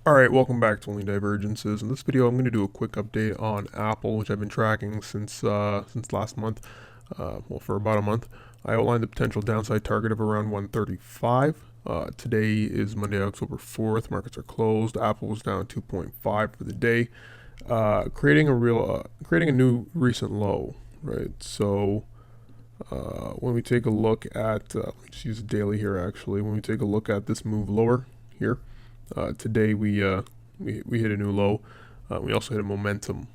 Alright, welcome back to Only Divergences. In this video, I'm going to do a quick update on Apple, which I've been tracking since last month, well, for about a month. I outlined the potential downside target of around 135. Today is Monday, October 4th. Markets are closed. Apple was down 2.5 for the day, creating a new recent low, right? So when we take a look at, let me just use a daily here actually. When we take a look at this move lower here, today we hit a new low. We also hit a momentum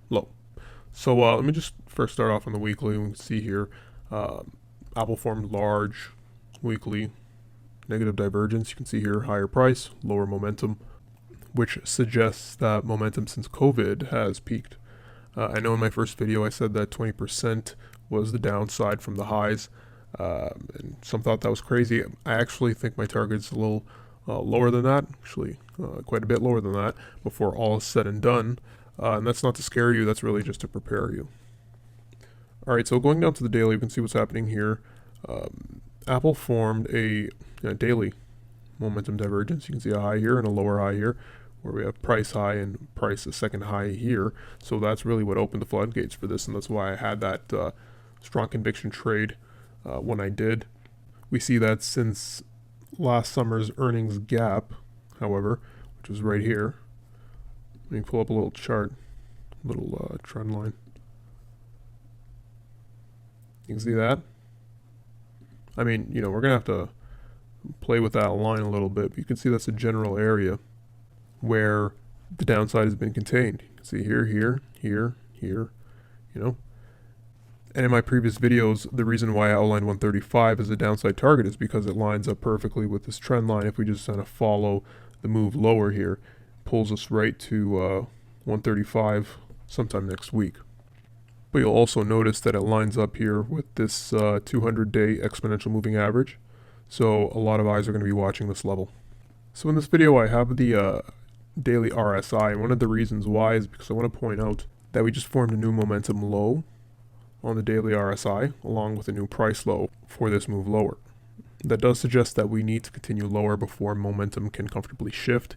low. So let me just first start off on the weekly. We can see here, Apple formed large weekly negative divergence. You can see here higher price, lower momentum, which suggests that momentum since COVID has peaked. I know in my first video I said that 20% was the downside from the highs, and some thought that was crazy. I actually think my target's a little lower than that, actually quite a bit lower than that before all is said and done. And that's not to scare you, that's really just to prepare you. Alright, so going down to the daily, you can see what's happening here. Apple formed a daily momentum divergence. You can see a high here and a lower high here, where we have price high and price a second high here. So that's really what opened the floodgates for this, and that's why I had that strong conviction trade when I did. We see that since last summer's earnings gap, however, which was right here. Let me pull up a little chart, trend line. You can see that. I mean, we're going to have to play with that line a little bit, but you can see that's a general area where the downside has been contained. You can see here, here, And in my previous videos, the reason why I outlined 135 as a downside target is because it lines up perfectly with this trend line. If we just kind of follow the move lower here, it pulls us right to 135 sometime next week. But you'll also notice that it lines up here with this 200-day exponential moving average. So a lot of eyes are going to be watching this level. So in this video, I have the daily RSI, and one of the reasons why is because I want to point out that we just formed a new momentum low on the daily RSI, along with a new price low for this move lower. That does suggest that we need to continue lower before momentum can comfortably shift,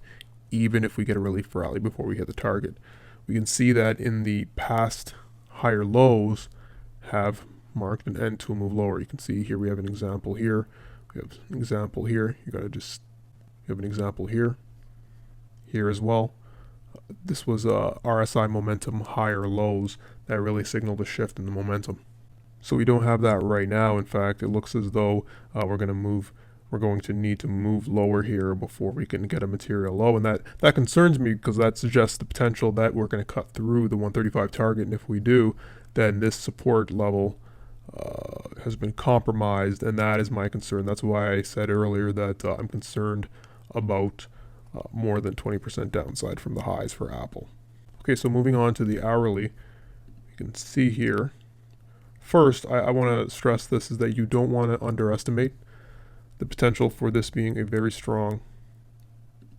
even if we get a relief rally before we hit the target. We can see that in the past, higher lows have marked an end to a move lower. You can see here we have an example here. We have an example here. You have an example here as well. This was RSI momentum higher lows that really signaled a shift in the momentum. So we don't have that right now. In fact, it looks as though we're going to need to move lower here before we can get a material low, and that concerns me because that suggests the potential that we're going to cut through the 135 target, and if we do, then this support level has been compromised, and that is my concern. That's why I said earlier that I'm concerned about more than 20% downside from the highs for Apple. Okay, so moving on to the hourly, you can see here. First, I want to stress this is that you don't want to underestimate the potential for this being a very strong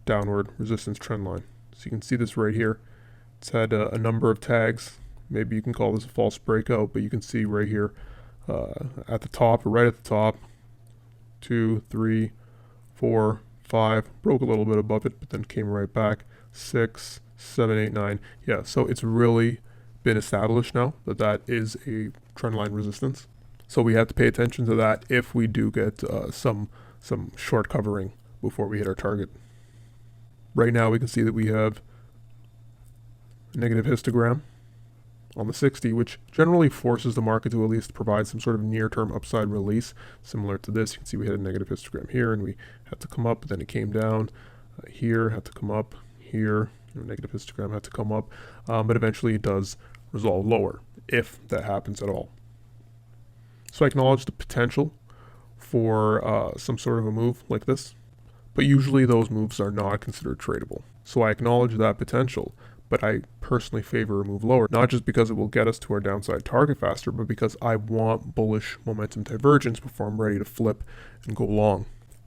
downward resistance trend line. So you can see this right here. It's had a number of tags. Maybe you can call this a false breakout, but you can see right here at the top, or right at the top, 2, 3, 4, 5, broke a little bit above it, but then came right back, 6, 7, 8, 9. Yeah, so it's really been established now that is a trend line resistance. So we have to pay attention to that if we do get some short covering before we hit our target. Right now we can see that we have a negative histogram on the 60, which generally forces the market to at least provide some sort of near-term upside release. Similar to this, you can see we had a negative histogram here, and we had to come up, but then it came down here, had to come up here, negative histogram had to come up, but eventually it does resolve lower, if that happens at all. So I acknowledge the potential for some sort of a move like this, but usually those moves are not considered tradable. So I acknowledge that potential, but I personally favor a move lower, not just because it will get us to our downside target faster, but because I want bullish momentum divergence before I'm ready to flip and go long.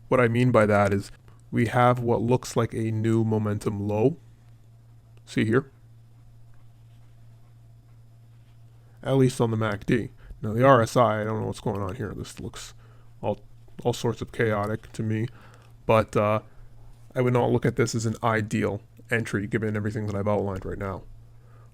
What I mean by that is we have what looks like a new momentum low. See here? At least on the MACD. Now the RSI, I don't know what's going on here. This looks all sorts of chaotic to me, but I would not look at this as an ideal entry given everything that I've outlined right now.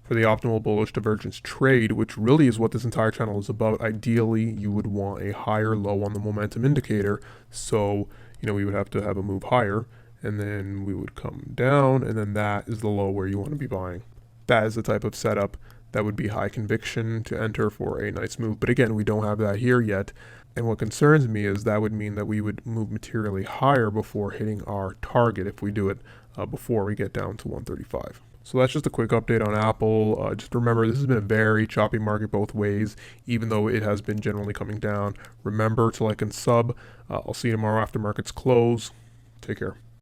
For the optimal bullish divergence trade, which really is what this entire channel is about, ideally you would want a higher low on the momentum indicator. So, we would have to have a move higher, and then we would come down, and then that is the low where you want to be buying. That is the type of setup that would be high conviction to enter for a nice move. But again, we don't have that here yet. And what concerns me is that would mean that we would move materially higher before hitting our target if we do it before we get down to 135. So that's just a quick update on Apple. Just remember, this has been a very choppy market both ways, even though it has been generally coming down. Remember to like and sub. I'll see you tomorrow after markets close. Take care.